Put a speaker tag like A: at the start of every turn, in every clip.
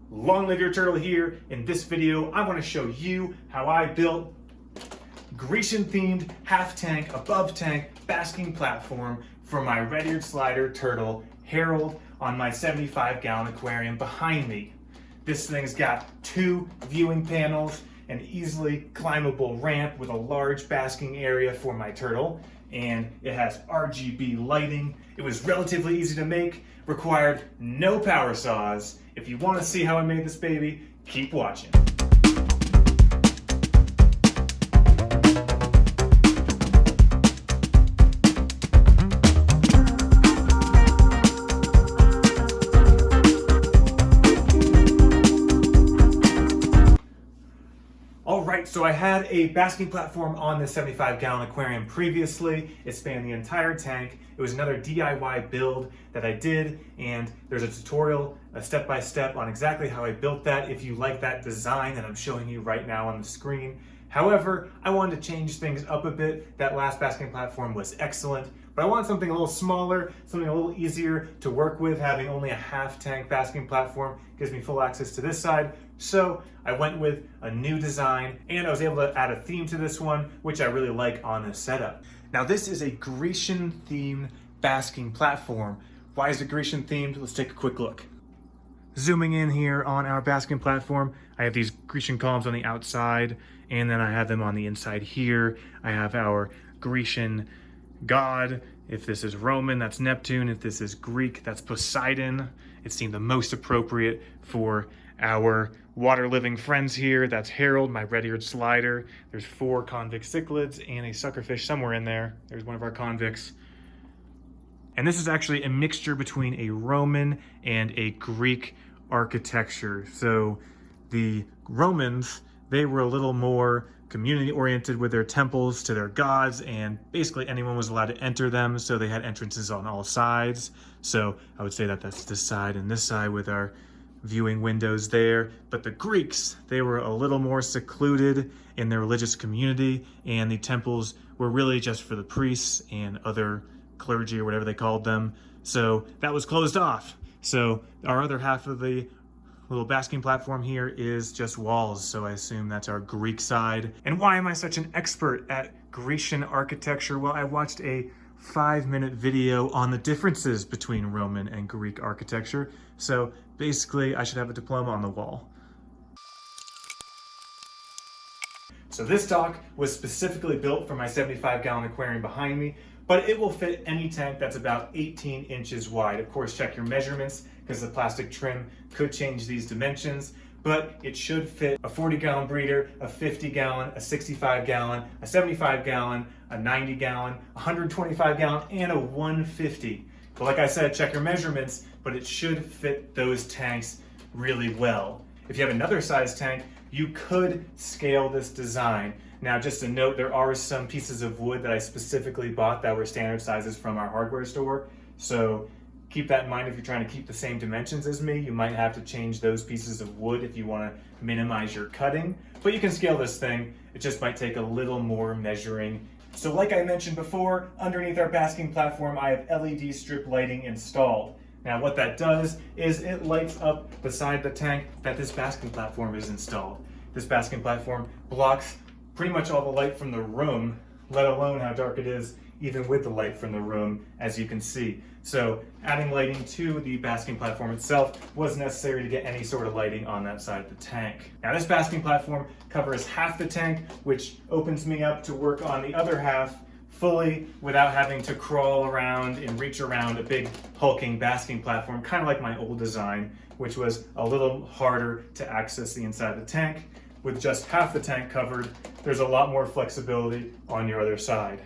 A: Long live your turtle here. In this video, I want to show you how I built Grecian themed half tank, above tank basking platform for my red-eared slider turtle Harold on my 75-gallon aquarium behind me. This thing's got 2 viewing panels, an easily climbable ramp with a large basking area for my turtle, and it has RGB lighting. It was relatively easy to make, required no power saws. If you want to see how I made this baby, keep watching. Alright, so I had a basking platform on the 75-gallon aquarium previously. It spanned the entire tank. It was another DIY build that I did, and there's a tutorial, a step-by-step on exactly how I built that if you like that design that I'm showing you right now on the screen. However, I wanted to change things up a bit. That last basking platform was excellent, but I wanted something a little smaller, something a little easier to work with. Having only a half tank basking platform gives me full access to this side. So I went with a new design, and I was able to add a theme to this one, which I really like on this setup. Now this is a Grecian themed basking platform. Why is it Grecian themed? Let's take a quick look. Zooming in here on our basking platform, I have these Grecian columns on the outside, and then I have them on the inside here. I have our Grecian god. If this is Roman, that's Neptune. If this is Greek, that's Poseidon. It seemed the most appropriate for our water-living friends here. That's Harold, my red-eared slider. There's 4 convict cichlids and a suckerfish somewhere in there. There's one of our convicts. And this is actually a mixture between a Roman and a Greek architecture. So the Romans, they were a little more community-oriented with their temples to their gods, and basically anyone was allowed to enter them, so they had entrances on all sides. So I would say that that's this side and this side with our viewing windows there. But the Greeks, they were a little more secluded in their religious community, and the temples were really just for the priests and other clergy or whatever they called them. So that was closed off. So our other half of the little basking platform here is just walls, so I assume that's our Greek side. And why am I such an expert at Grecian architecture? Well, I watched a 5-minute video on the differences between Roman and Greek architecture, so basically I should have a diploma on the wall. So this dock was specifically built for my 75-gallon aquarium behind me, but it will fit any tank that's about 18 inches wide. Of course, check your measurements, because the plastic trim could change these dimensions, but it should fit a 40-gallon breeder, a 50-gallon, a 65-gallon, a 75-gallon, a 90-gallon, a 125-gallon, and a 150. But like I said, check your measurements, but it should fit those tanks really well. If you have another size tank, you could scale this design. Now, just a note, there are some pieces of wood that I specifically bought that were standard sizes from our hardware store. So keep that in mind if you're trying to keep the same dimensions as me. You might have to change those pieces of wood if you want to minimize your cutting. But you can scale this thing. It just might take a little more measuring. So like I mentioned before, underneath our basking platform, I have LED strip lighting installed. Now what that does is it lights up the side of the tank that this basking platform is installed. This basking platform blocks pretty much all the light from the room, let alone how dark it is even with the light from the room, as you can see. So adding lighting to the basking platform itself was necessary to get any sort of lighting on that side of the tank. Now this basking platform covers half the tank, which opens me up to work on the other half fully without having to crawl around and reach around a big hulking basking platform, kind of like my old design, which was a little harder to access the inside of the tank. With just half the tank covered, there's a lot more flexibility on your other side.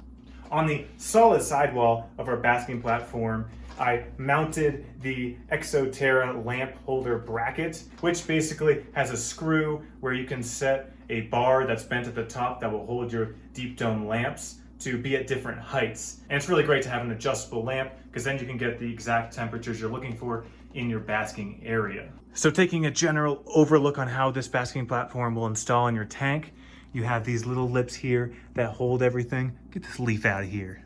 A: On the solid sidewall of our basking platform, I mounted the Exoterra lamp holder bracket, which basically has a screw where you can set a bar that's bent at the top that will hold your deep dome lamps to be at different heights. And it's really great to have an adjustable lamp, because then you can get the exact temperatures you're looking for in your basking area. So taking a general overlook on how this basking platform will install in your tank, you have these little lips here that hold everything. Get this leaf out of here.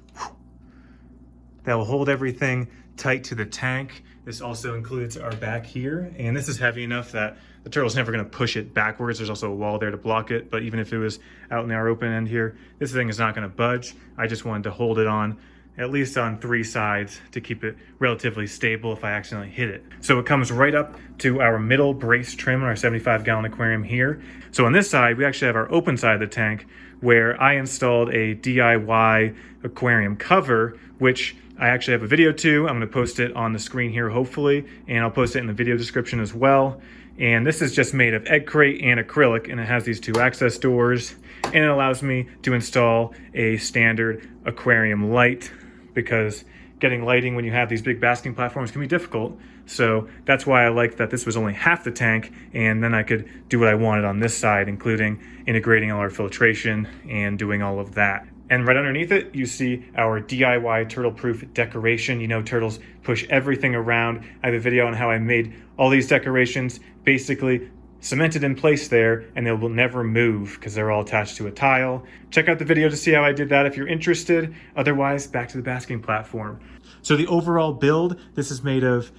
A: That will hold everything tight to the tank. This also includes our back here, and this is heavy enough that the turtle's never gonna push it backwards. There's also a wall there to block it, but even if it was out in our open end here, this thing is not gonna budge. I just wanted to hold it on at least on 3 sides to keep it relatively stable if I accidentally hit it. So it comes right up to our middle brace trim on our 75-gallon aquarium here. So on this side, we actually have our open side of the tank where I installed a DIY aquarium cover, which I actually have a video too. I'm gonna post it on the screen here, hopefully, and I'll post it in the video description as well. And this is just made of egg crate and acrylic, and it has these 2 access doors, and it allows me to install a standard aquarium light, because getting lighting when you have these big basking platforms can be difficult. So that's why I liked that this was only half the tank, and then I could do what I wanted on this side, including integrating all our filtration and doing all of that. And right underneath it, you see our DIY turtle-proof decoration. You know, turtles push everything around. I have a video on how I made all these decorations basically cemented in place there, and they will never move because they're all attached to a tile. Check out the video to see how I did that if you're interested. Otherwise, back to the basking platform. So the overall build, this is made of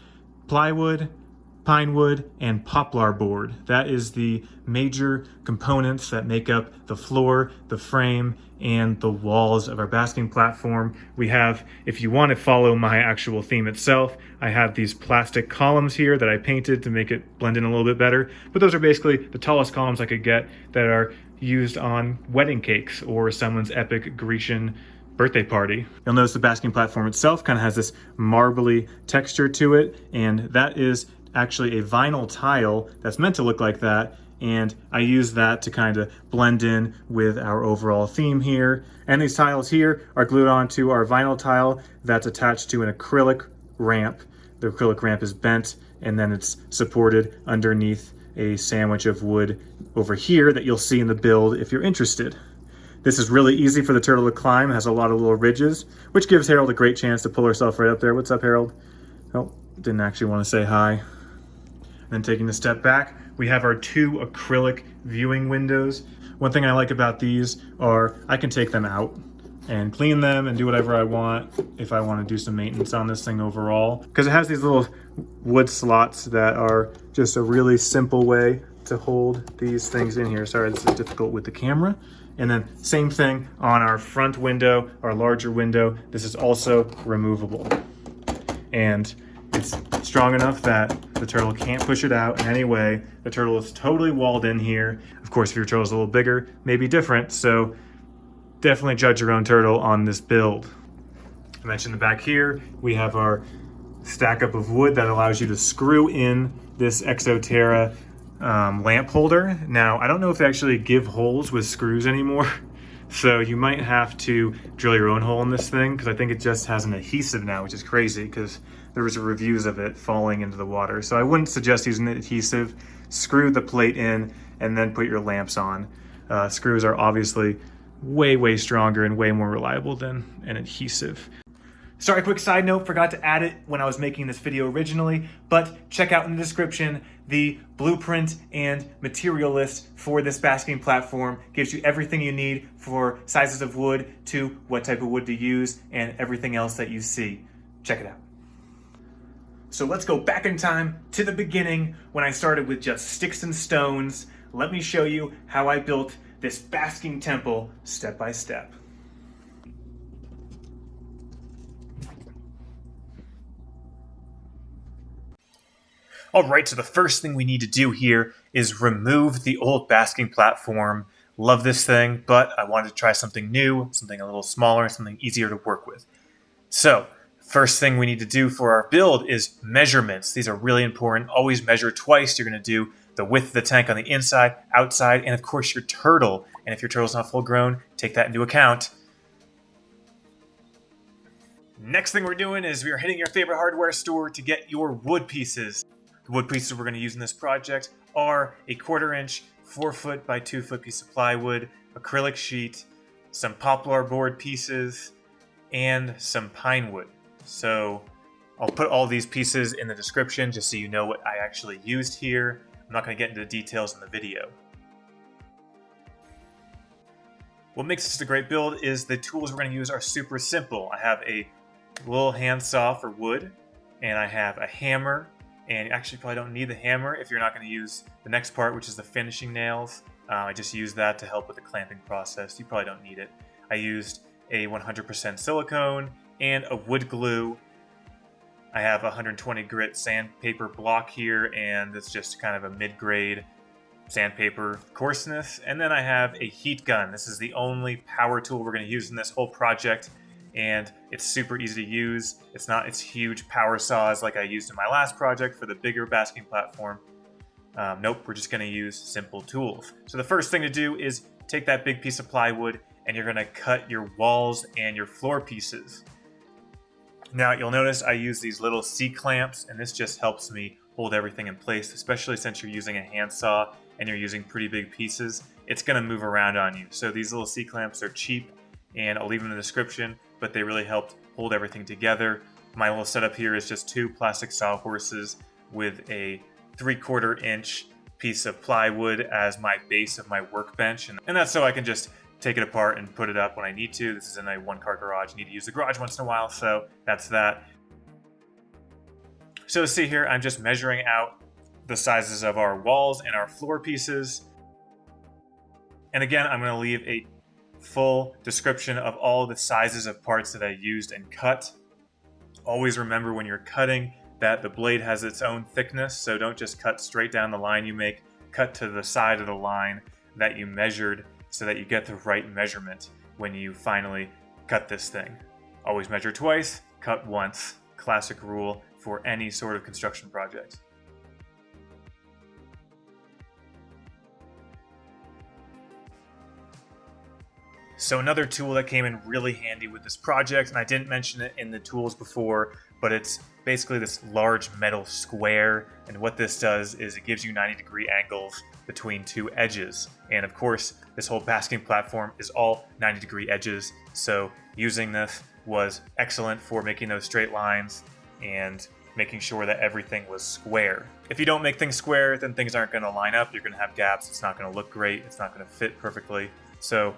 A: plywood, pine wood, and poplar board. That is the major components that make up the floor, the frame, and the walls of our basking platform. We have, if you want to follow my actual theme itself, I have these plastic columns here that I painted to make it blend in a little bit better. But those are basically the tallest columns I could get that are used on wedding cakes or someone's epic Grecian birthday party. You'll notice the basking platform itself kind of has this marbly texture to it, and that is actually a vinyl tile that's meant to look like that, and I use that to kind of blend in with our overall theme here. And these tiles here are glued onto our vinyl tile that's attached to an acrylic ramp. The acrylic ramp is bent, and then it's supported underneath a sandwich of wood over here that you'll see in the build if you're interested. This is really easy for the turtle to climb. It has a lot of little ridges, which gives Harold a great chance to pull herself right up there. What's up, Harold? Oh, didn't actually want to say hi. Then taking a step back, we have our 2 acrylic viewing windows. One thing I like about these are I can take them out and clean them and do whatever I want if I want to do some maintenance on this thing overall. Because it has these little wood slots that are just a really simple way to hold these things in here. Sorry, this is difficult with the camera. And then same thing on our front window, our larger window. This is also removable. And it's strong enough that the turtle can't push it out in any way. The turtle is totally walled in here. Of course, if your turtle is a little bigger, maybe different. So definitely judge your own turtle on this build. I mentioned the back here, we have our stack up of wood that allows you to screw in this Exoterra lamp holder. Now, I don't know if they actually give holes with screws anymore. So you might have to drill your own hole in this thing, because I think it just has an adhesive now, which is crazy because there was reviews of it falling into the water. So I wouldn't suggest using an adhesive. Screw the plate in and then put your lamps on. Screws are obviously way stronger and way more reliable than an adhesive. Sorry, quick side note, forgot to add it when I was making this video originally, but check out in the description the blueprint and material list for this basking platform. Gives you everything you need for sizes of wood to what type of wood to use and everything else that you see. Check it out. So let's go back in time to the beginning when I started with just sticks and stones. Let me show you how I built this basking temple step by step. All right, so the first thing we need to do here is remove the old basking platform. Love this thing, but I wanted to try something new, something a little smaller, something easier to work with. So, first thing we need to do for our build is measurements. These are really important. Always measure twice. You're going to do the width of the tank on the inside, outside, and of course your turtle. And if your turtle's not full grown, take that into account. Next thing we're doing is we are hitting your favorite hardware store to get your wood pieces. The wood pieces we're going to use in this project are a 1/4 inch, 4 foot by 2 foot piece of plywood, acrylic sheet, some poplar board pieces, and some pine wood. So I'll put all these pieces in the description just so you know what I actually used here. I'm not going to get into the details in the video. What makes this a great build is the tools we're going to use are super simple. I have a little handsaw for wood, and I have a hammer. And you actually probably don't need the hammer if you're not going to use the next part, which is the finishing nails. I just use that to help with the clamping process. You probably don't need it. I used a 100% silicone and a wood glue. I have a 120 grit sandpaper block here, and it's just kind of a mid-grade sandpaper coarseness. And then I have a heat gun. This is the only power tool we're going to use in this whole project, and it's super easy to use. It's not its huge power saws like I used in my last project for the bigger basking platform. Nope, we're just going to use simple tools. So the first thing to do is take that big piece of plywood and you're going to cut your walls and your floor pieces. Now you'll notice I use these little C-clamps, and this just helps me hold everything in place, especially since you're using a handsaw and you're using pretty big pieces. It's going to move around on you. So these little C-clamps are cheap, and I'll leave them in the description, but they really helped hold everything together. My little setup here is just 2 plastic sawhorses with a 3/4 inch piece of plywood as my base of my workbench, and that's so I can just take it apart and put it up when I need to. This is in a 1-car garage. You need to use the garage once in a while, so that's that. So see here, I'm just measuring out the sizes of our walls and our floor pieces. And again, I'm going to leave a full description of all the sizes of parts that I used and cut. Always remember when you're cutting that the blade has its own thickness, so don't just cut straight down the line you make. Cut to the side of the line that you measured so that you get the right measurement when you finally cut this thing. Always measure twice, cut once. Classic rule for any sort of construction project. So another tool that came in really handy with this project, and I didn't mention it in the tools before, but it's basically this large metal square, and what this does is it gives you 90-degree angles between 2 edges. And of course, this whole basking platform is all 90-degree edges, so using this was excellent for making those straight lines and making sure that everything was square. If you don't make things square, then things aren't going to line up, you're going to have gaps, it's not going to look great, it's not going to fit perfectly. So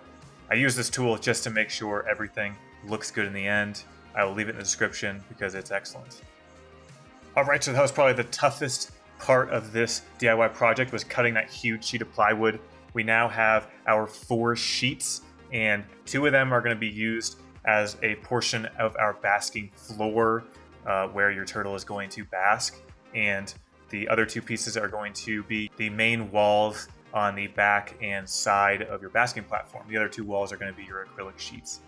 A: I use this tool just to make sure everything looks good in the end. I will leave it in the description because it's excellent. Alright, so that was probably the toughest part of this DIY project, was cutting that huge sheet of plywood. We now have our 4 sheets, and 2 of them are going to be used as a portion of our basking floor where your turtle is going to bask, and the other 2 pieces are going to be the main walls on the back and side of your basking platform. The other 2 walls are going to be your acrylic sheets.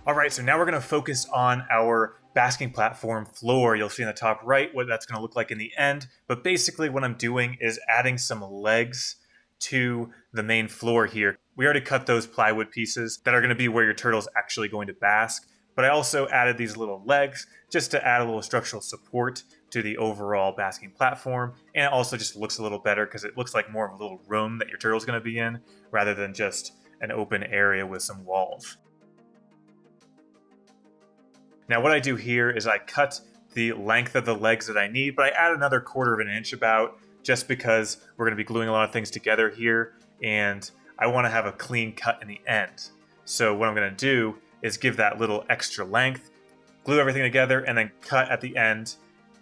A: All right, so now we're going to focus on our basking platform floor. You'll see in the top right what that's going to look like in the end, but basically what I'm doing is adding some legs to the main floor here. We already cut those plywood pieces that are going to be where your turtle's actually going to bask, but I also added these little legs just to add a little structural support to the overall basking platform, and it also just looks a little better because it looks like more of a little room that your turtle's going to be in rather than just an open area with some walls. Now what I do here is I cut the length of the legs that I need, but I add another 1/4 inch about, just because we're going to be gluing a lot of things together here, and I want to have a clean cut in the end. So what I'm going to do is give that little extra length, glue everything together, and then cut at the end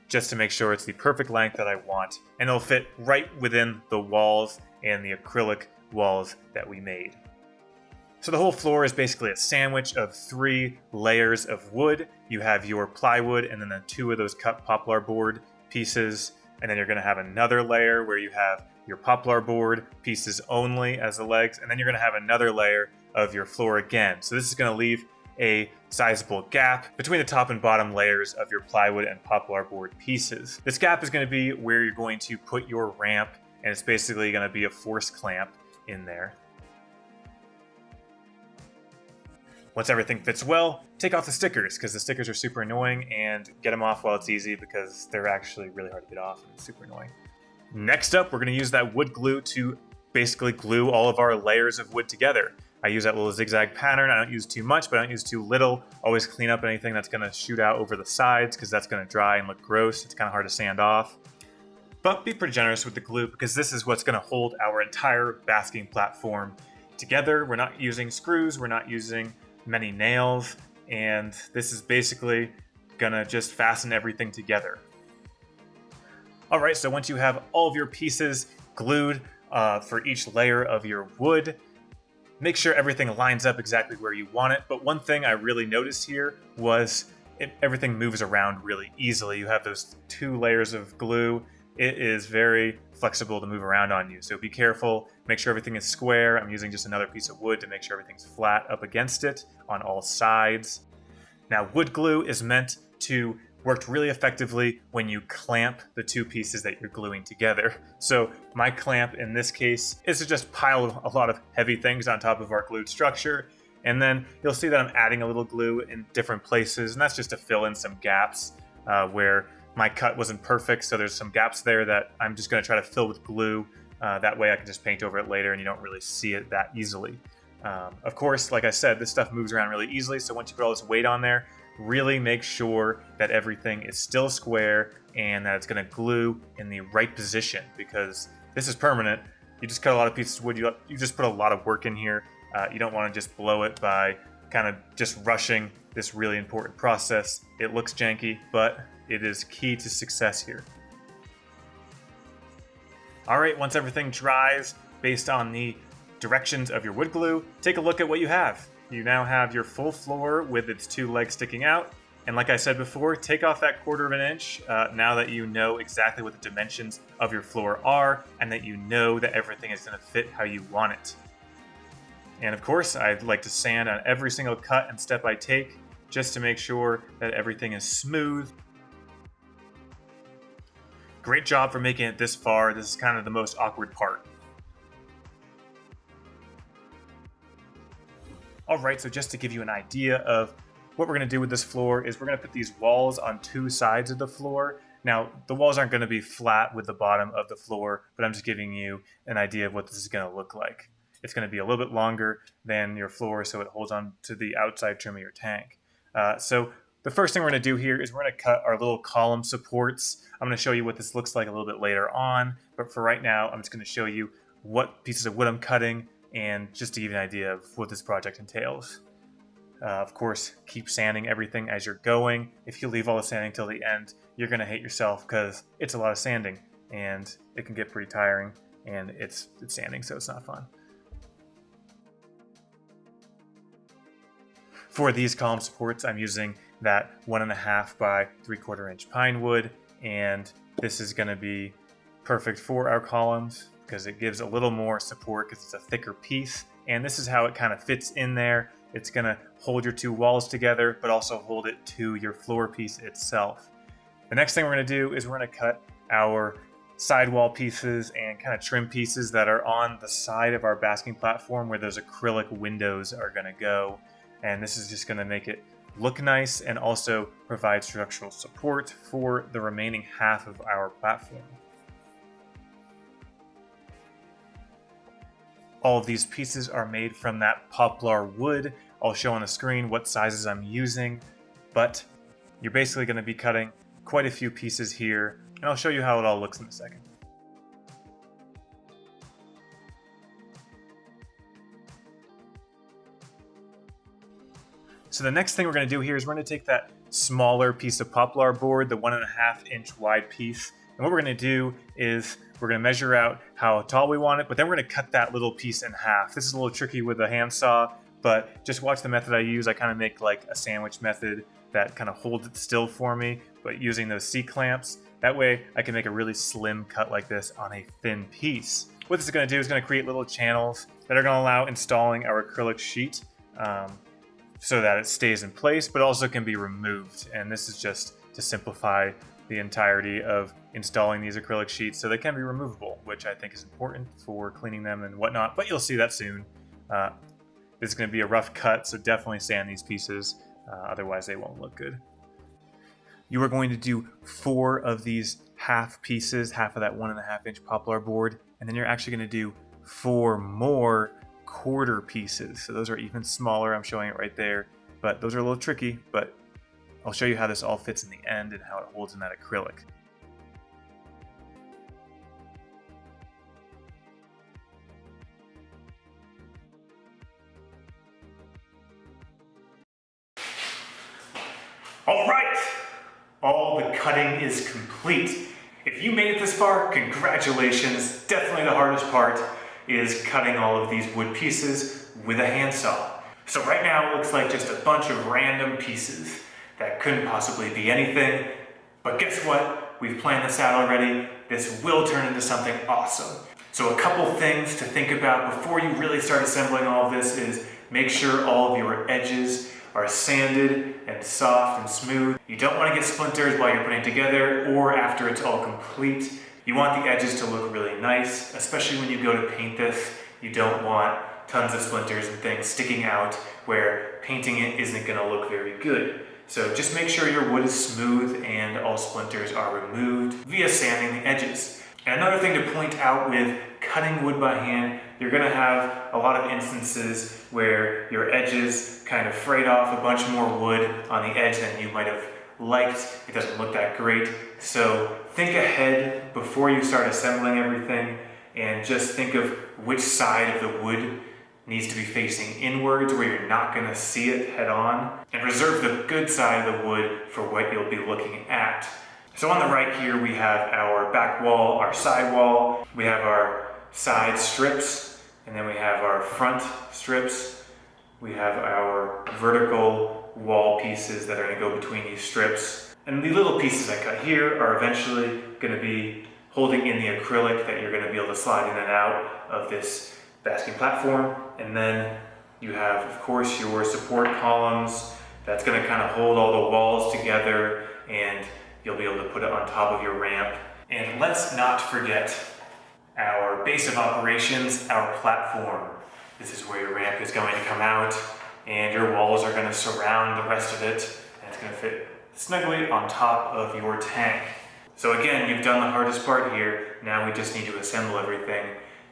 A: just to make sure it's the perfect length that I want, and it'll fit right within the walls and the acrylic walls that we made. So the whole floor is basically a sandwich of 3 layers of wood. You have your plywood and then the 2 of those cut poplar board pieces, and then you're going to have another layer where you have your poplar board pieces only as the legs, and then you're going to have another layer of your floor again. So this is going to leave a sizable gap between the top and bottom layers of your plywood and poplar board pieces. This gap is going to be where you're going to put your ramp, and it's basically going to be a force clamp in there. Once everything fits well, take off the stickers, because the stickers are super annoying, and get them off while it's easy because they're actually really hard to get off and it's super annoying. Next up, we're going to use that wood glue to basically glue all of our layers of wood together. I use that little zigzag pattern. I don't use too much, but I don't use too little. Always clean up anything that's going to shoot out over the sides, because that's going to dry and look gross. It's kind of hard to sand off. But be pretty generous with the glue, because this is what's going to hold our entire basking platform together. We're not using screws. We're not using many nails. And this is basically going to just fasten everything together. All right, so once you have all of your pieces glued for each layer of your wood, make sure everything lines up exactly where you want it. But one thing I really noticed here was everything moves around really easily. You have those 2 layers of glue. It is very flexible to move around on you. So be careful, make sure everything is square. I'm using just another piece of wood to make sure everything's flat up against it on all sides. Now, wood glue is meant to work really effectively when you clamp the 2 pieces that you're gluing together. So my clamp in this case is to just pile a lot of heavy things on top of our glued structure. And then you'll see that I'm adding a little glue in different places, and that's just to fill in some gaps where my cut wasn't perfect. So there's some gaps there that I'm just going to try to fill with glue. That way I can just paint over it later and you don't really see it that easily. Of course, like I said, this stuff moves around really easily. So once you put all this weight on there, really make sure that everything is still square and that it's going to glue in the right position, because this is permanent. You just cut a lot of pieces of wood. You just put a lot of work in here. You don't want to just blow it by kind of just rushing this really important process. It looks janky, but it is key to success here. All right, once everything dries based on the directions of your wood glue, take a look at what you have. You now have your full floor with its 2 legs sticking out. And like I said before, take off that 1/4 of an inch now that you know exactly what the dimensions of your floor are and that you know that everything is going to fit how you want it. And of course, I'd like to sand on every single cut and step I take just to make sure that everything is smooth. Great job for making it this far. This is kind of the most awkward part. All right, so just to give you an idea of what we're going to do with this floor is we're going to put these walls on 2 sides of the floor. Now, the walls aren't going to be flat with the bottom of the floor, but I'm just giving you an idea of what this is going to look like. It's going to be a little bit longer than your floor, so it holds on to the outside trim of your tank. So the first thing we're going to do here is we're going to cut our little column supports. I'm going to show you what this looks like a little bit later on, but for right now, I'm just going to show you what pieces of wood I'm cutting and just to give you an idea of what this project entails. Of course, keep sanding everything as you're going. If you leave all the sanding till the end, you're going to hate yourself because it's a lot of sanding and it can get pretty tiring, and it's sanding, so it's not fun. For these column supports, I'm using that 1.5 by 3/4 inch pine wood, and this is going to be perfect for our columns because it gives a little more support because it's a thicker piece. And this is how it kind of fits in there. It's going to hold your 2 walls together, but also hold it to your floor piece itself. The next thing we're going to do is we're going to cut our sidewall pieces and kind of trim pieces that are on the side of our basking platform where those acrylic windows are going to go. And this is just going to make it look nice and also provide structural support for the remaining half of our platform. All of these pieces are made from that poplar wood. I'll show on the screen what sizes I'm using, but you're basically going to be cutting quite a few pieces here, and I'll show you how it all looks in a second. So the next thing we're going to do here is we're going to take that smaller piece of poplar board, the 1.5 inch wide piece, and what we're going to do is we're going to measure out how tall we want it, but then we're going to cut that little piece in half. This is a little tricky with a handsaw, but just watch the method I use. I kind of make like a sandwich method that kind of holds it still for me, but using those C-clamps. That way I can make a really slim cut like this on a thin piece. What this is going to do is going to create little channels that are going to allow installing our acrylic sheet so that it stays in place, but also can be removed. And this is just to simplify the entirety of installing these acrylic sheets so they can be removable, which I think is important for cleaning them and whatnot, but you'll see that soon. This is going to be a rough cut, so definitely sand these pieces, otherwise they won't look good. You are going to do 4 of these half pieces, half of that 1.5 inch poplar board, and then you're actually going to do 4 more 1/4 pieces. So those are even smaller. I'm showing it right there, but those are a little tricky, but I'll show you how this all fits in the end and how it holds in that acrylic. All right, all the cutting is complete. If you made it this far, congratulations. Definitely the hardest part is cutting all of these wood pieces with a handsaw. So right now it looks like just a bunch of random pieces that couldn't possibly be anything. But guess what? We've planned this out already. This will turn into something awesome. So a couple things to think about before you really start assembling all of this is make sure all of your edges are sanded and soft and smooth. You don't want to get splinters while you're putting it together or after it's all complete. You want the edges to look really nice, especially when you go to paint this. You don't want tons of splinters and things sticking out where painting it isn't going to look very good. So just make sure your wood is smooth and all splinters are removed via sanding the edges. And another thing to point out with cutting wood by hand, you're going to have a lot of instances where your edges kind of frayed off a bunch more wood on the edge than you might have liked. It doesn't look that great. So think ahead before you start assembling everything and just think of which side of the wood needs to be facing inwards where you're not going to see it head on, and reserve the good side of the wood for what you'll be looking at. So on the right here we have our back wall, our side wall, we have our side strips, and then we have our front strips. We have our vertical wall pieces that are going to go between these strips. And the little pieces I cut here are eventually going to be holding in the acrylic that you're going to be able to slide in and out of this basking platform. And then you have, of course, your support columns. That's going to kind of hold all the walls together, and you'll be able to put it on top of your ramp. And let's not forget our base of operations, our platform. This is where your ramp is going to come out, and your walls are going to surround the rest of it, and it's going to fit snugly on top of your tank. So again, you've done the hardest part here. Now we just need to assemble everything,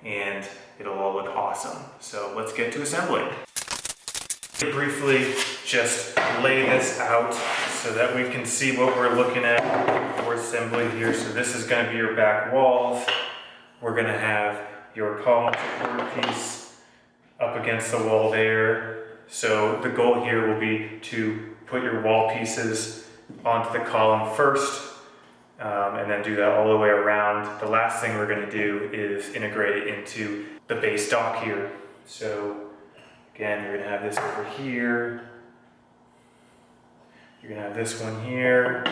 A: and it'll all look awesome. So let's get to assembling. Briefly just lay this out so that we can see what we're looking at for assembly here. So this is going to be your back walls. We're going to have your column support piece up against the wall there. So the goal here will be to put your wall pieces onto the column first, and then do that all the way around. The last thing we're going to do is integrate it into the base dock here. So again, you're going to have this over here. You're going to have this one here.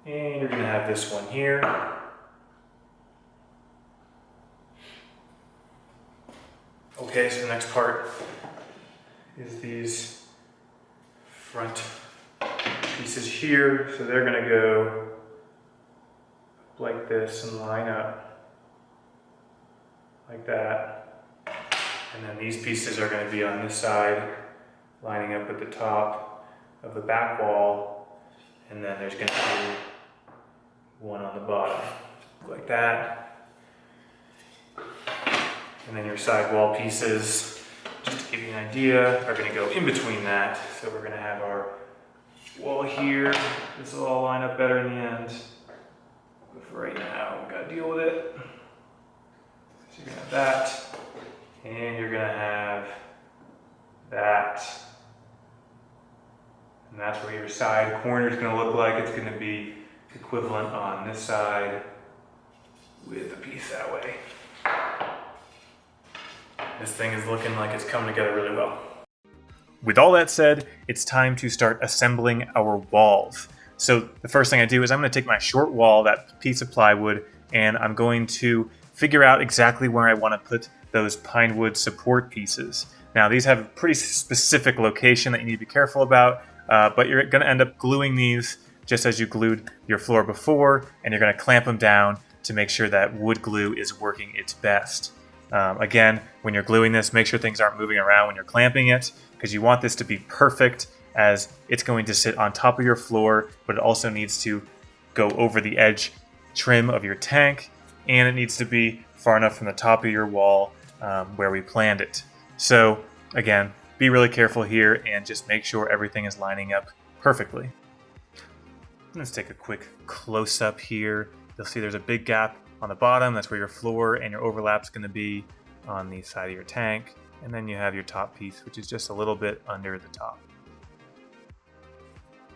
A: And you're going to have this one here. Okay, so the next part is these front pieces here. So they're going to go like this and line up like that. And then these pieces are going to be on this side, lining up at the top of the back wall. And then there's going to be one on the bottom, like that. And then your side wall pieces, just to give you an idea, are going to go in between that. So we're going to have our wall here. This will all line up better in the end. But for right now, we've got to deal with it. So you're going to have that. And you're going to have that. And that's what your side corner is going to look like. It's going to be equivalent on this side with a piece that way. This thing is looking like it's coming together really well. With all that said, it's time to start assembling our walls. So the first thing I do is I'm going to take my short wall, that piece of plywood, and I'm going to figure out exactly where I want to put those pine wood support pieces. Now these have a pretty specific location that you need to be careful about, but you're going to end up gluing these just as you glued your floor before, and you're going to clamp them down to make sure that wood glue is working its best. Again, when you're gluing this, make sure things aren't moving around when you're clamping it, because you want this to be perfect, as it's going to sit on top of your floor, but it also needs to go over the edge trim of your tank, and it needs to be far enough from the top of your wall where we planned it. So again, be really careful here and just make sure everything is lining up perfectly. Let's take a quick close-up here. You'll see there's a big gap on the bottom. That's where your floor and your overlap's going to be on the side of your tank. And then you have your top piece, which is just a little bit under the top.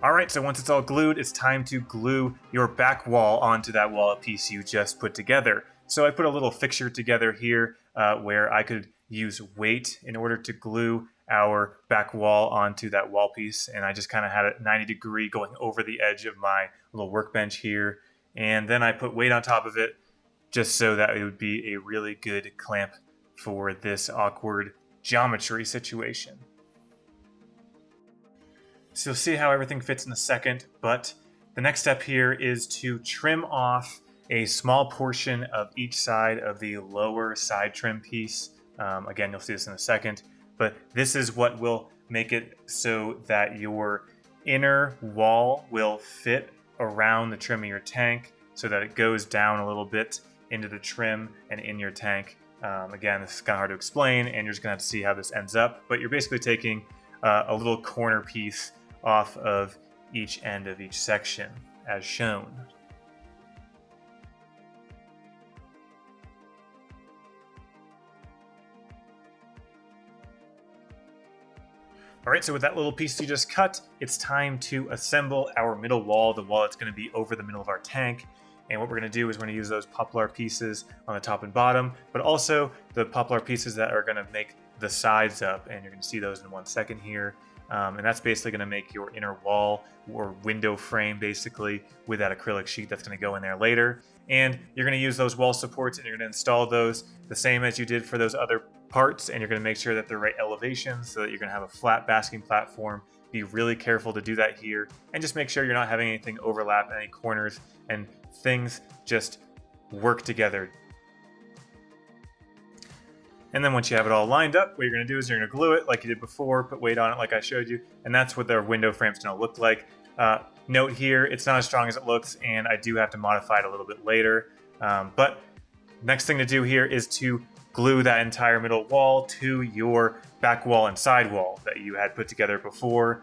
A: Alright, so once it's all glued, it's time to glue your back wall onto that wall piece you just put together. So I put a little fixture together here where I could use weight in order to glue our back wall onto that wall piece, and I just kind of had it 90-degree going over the edge of my little workbench here, and then I put weight on top of it just so that it would be a really good clamp for this awkward geometry situation. So you'll see how everything fits in a second, but the next step here is to trim off a small portion of each side of the lower side trim piece. Again, you'll see this in a second, but this is what will make it so that your inner wall will fit around the trim of your tank so that it goes down a little bit into the trim and in your tank. Again, this is kind of hard to explain, and you're just going to have to see how this ends up, but you're basically taking a little corner piece off of each end of each section, as shown. Alright, so with that little piece you just cut, it's time to assemble our middle wall, the wall that's going to be over the middle of our tank. And what we're going to do is we're going to use those poplar pieces on the top and bottom, but also the poplar pieces that are going to make the sides up, and you're going to see those in 1 second here. And that's basically going to make your inner wall or window frame basically with that acrylic sheet that's going to go in there later. And you're going to use those wall supports and you're going to install those the same as you did for those other parts, and you're going to make sure that they're right elevation so that you're going to have a flat basking platform. Be really careful to do that here, and just make sure you're not having anything overlap any corners, and things just work together. And then once you have it all lined up, what you're going to do is you're going to glue it like you did before, put weight on it like I showed you, and that's what their window frame's going to look like. Note here, it's not as strong as it looks, and I do have to modify it a little bit later. But next thing to do here is to glue that entire middle wall to your back wall and side wall that you had put together before.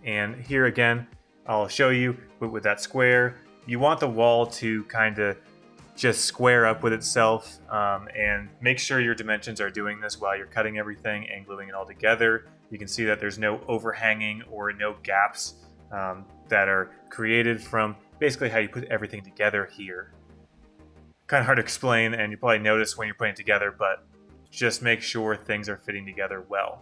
A: And here again, I'll show you with that square. You want the wall to kind of just square up with itself, and make sure your dimensions are doing this while you're cutting everything and gluing it all together. You can see that there's no overhanging or no gaps that are created from basically how you put everything together here. Kind of hard to explain, and you probably notice when you're putting it together, but just make sure things are fitting together well.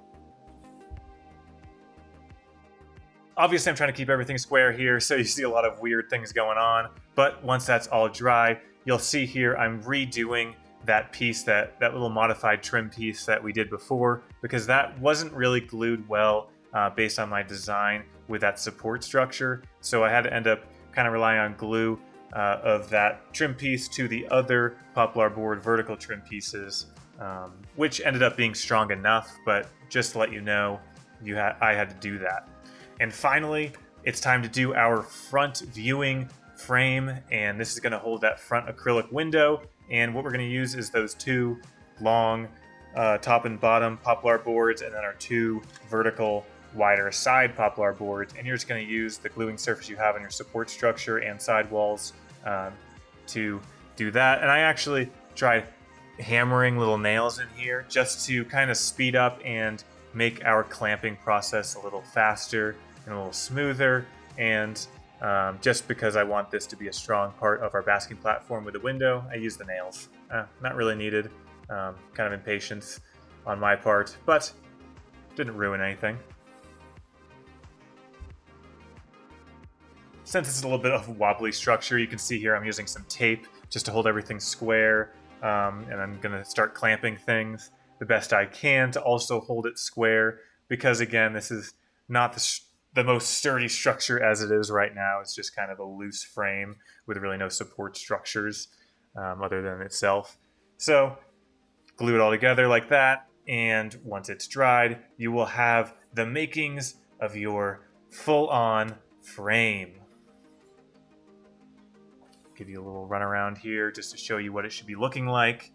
A: Obviously, I'm trying to keep everything square here, so you see a lot of weird things going on, but once that's all dry, you'll see here I'm redoing that piece, that little modified trim piece that we did before, because that wasn't really glued well based on my design with that support structure, so I had to end up kind of relying on glue of that trim piece to the other poplar board vertical trim pieces, which ended up being strong enough, but just to let you know, I had to do that. And finally, it's time to do our front viewing frame, and this is going to hold that front acrylic window, and what we're going to use is those two long top and bottom poplar boards, and then our two vertical wider side poplar boards, and you're just going to use the gluing surface you have on your support structure and side walls to do that. And I actually tried hammering little nails in here just to kind of speed up and make our clamping process a little faster and a little smoother, and just because I want this to be a strong part of our basking platform with the window, I use the nails. Not really needed, kind of impatience on my part, but didn't ruin anything. Since it's a little bit of a wobbly structure, you can see here I'm using some tape just to hold everything square, and I'm going to start clamping things the best I can to also hold it square, because again, this is not the most sturdy structure as it is right now. It's just kind of a loose frame with really no support structures other than itself. So glue it all together like that, and once it's dried, you will have the makings of your full-on frame. Give you a little run around here just to show you what it should be looking like.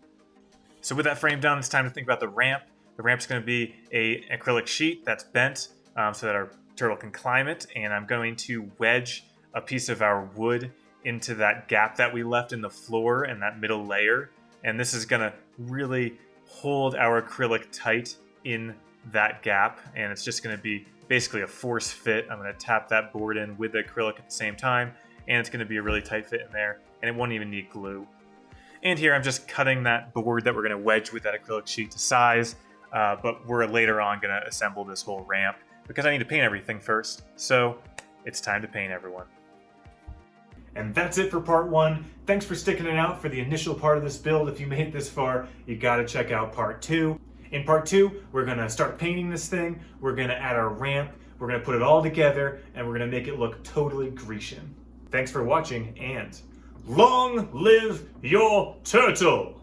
A: So with that frame done, it's time to think about the ramp. The ramp's going to be an acrylic sheet that's bent so that our turtle can climb it, and I'm going to wedge a piece of our wood into that gap that we left in the floor and that middle layer, and this is going to really hold our acrylic tight in that gap, and it's just going to be basically a force fit. I'm going to tap that board in with the acrylic at the same time, and it's going to be a really tight fit in there, and it won't even need glue. And here I'm just cutting that board that we're going to wedge with that acrylic sheet to size, but we're later on going to assemble this whole ramp because I need to paint everything first. So it's time to paint, everyone. And that's it for part 1. Thanks for sticking it out for the initial part of this build. If you made it this far, you gotta check out part 2. In part 2, we're gonna start painting this thing, we're gonna add our ramp, we're gonna put it all together, and we're gonna make it look totally Grecian. Thanks for watching, and long live your turtle!